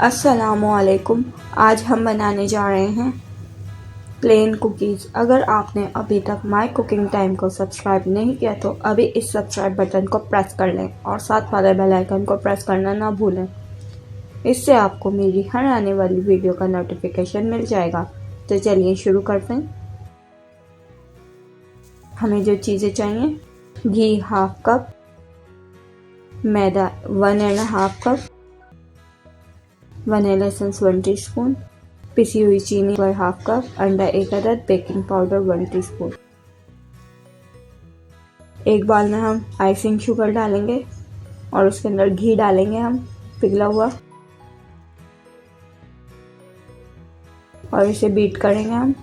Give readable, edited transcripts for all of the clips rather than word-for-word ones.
अस्सलामुअलैकुम। आज हम बनाने जा रहे हैं प्लेन कुकीज़। अगर आपने अभी तक माय कुकिंग टाइम को सब्सक्राइब नहीं किया तो अभी इस सब्सक्राइब बटन को प्रेस कर लें और साथ वाले बेल आइकन को प्रेस करना ना भूलें। इससे आपको मेरी हर आने वाली वीडियो का नोटिफिकेशन मिल जाएगा। तो चलिए शुरू करते हैं। हमें जो चीज़ें चाहिए, घी हाफ कप, मैदा 1.5 कप, वनीला एसेंस 1 टीस्पून, पिसी हुई चीनी 1/2 कप, अंडा 1 अदद, बेकिंग पाउडर 1 टीस्पून। एक बाउल में हम आइसिंग शुगर डालेंगे और उसके अंदर घी डालेंगे हम पिघला हुआ और इसे बीट करेंगे हम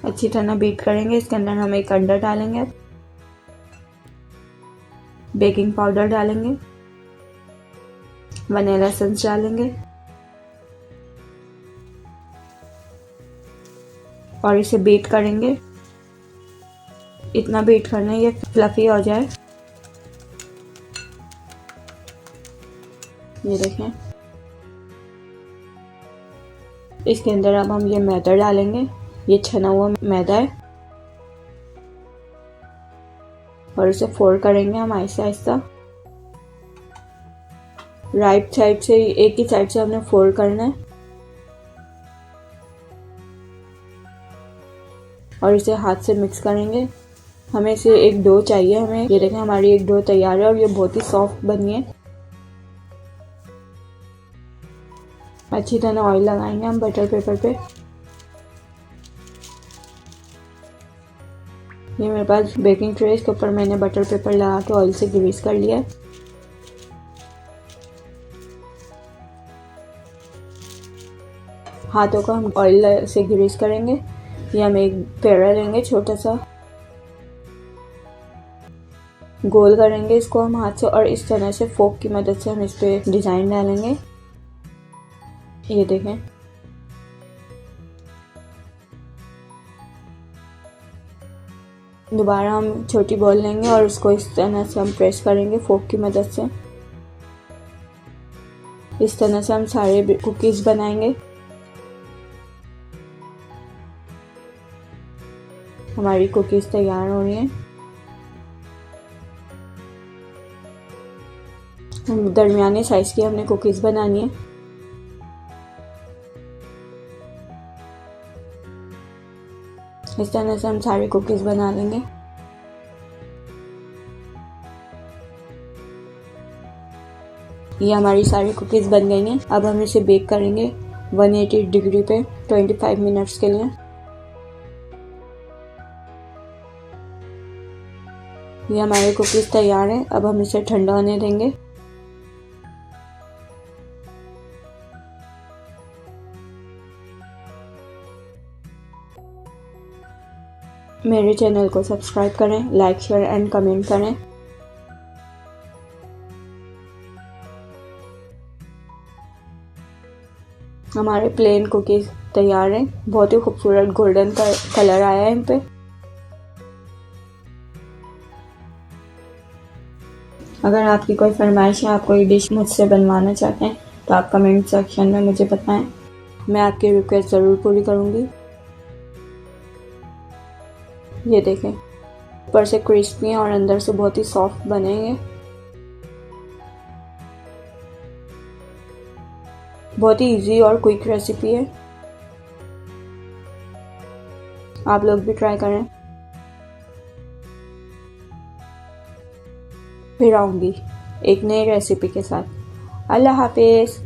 अच्छी तरह बीट करेंगे। इसके अंदर हम एक अंडा डालेंगे, बेकिंग पाउडर डालेंगे, वनीला एसेंस डालेंगे और इसे बीट करेंगे। इतना बीट करना है ये फ्लफी हो जाए। ये देखें। इसके अंदर अब हम ये मैदा डालेंगे। ये छना हुआ मैदा है और इसे फोल्ड करेंगे हम आहिस्ता आहिस्ता। राइट साइड से, एक ही साइड से हमने फोल्ड करना है और इसे हाथ से मिक्स करेंगे। हमें इसे एक डो चाहिए हमें। ये देखें, हमारी एक डो तैयार है और ये बहुत ही सॉफ्ट बनी है। अच्छी तरह ऑयल लगाएंगे हम बटर पेपर पे। ये मेरे पास बेकिंग ट्रे, इसके ऊपर मैंने बटर पेपर लगा के ऑयल से ग्रीस कर लिया है। हाथों को हम ऑयल से ग्रीस करेंगे। ये हम एक पेड़ा लेंगे छोटा सा, गोल करेंगे इसको हम हाथ से और इस तरह से फोक की मदद से हम इस पे डिजाइन डालेंगे। ये देखें। दोबारा हम छोटी बॉल लेंगे और उसको इस तरह से हम प्रेस करेंगे फोक की मदद से। इस तरह से हम सारे कुकीज बनाएंगे। हमारी कुकीज तैयार हो रही हैं। दरमियाने साइज की हमने कुकीज बनानी है। इस तरह से हम सारी कुकीज बना लेंगे। ये हमारी सारी कुकीज बन गई हैं। अब हम इसे बेक करेंगे 180 डिग्री पे 25 मिनट्स के लिए। ये हमारे कुकीज तैयार हैं। अब हम इसे ठंडा होने देंगे। मेरे चैनल को सब्सक्राइब करें, लाइक शेयर एंड कमेंट करें। हमारे प्लेन कुकीज तैयार हैं। बहुत ही खूबसूरत गोल्डन कलर आया है इन पे। अगर आपकी कोई फरमाइश है, आप कोई डिश मुझसे बनवाना चाहते हैं तो आप कमेंट सेक्शन में मुझे बताएं। मैं आपकी रिक्वेस्ट ज़रूर पूरी करूँगी। ये देखें, ऊपर से क्रिस्पी हैं और अंदर से बहुत ही सॉफ्ट बनेंगे। बहुत ही इजी और क्विक रेसिपी है। आप लोग भी ट्राई करें। फिर आऊँगी एक नई रेसिपी के साथ। अल्लाह हाफिज़।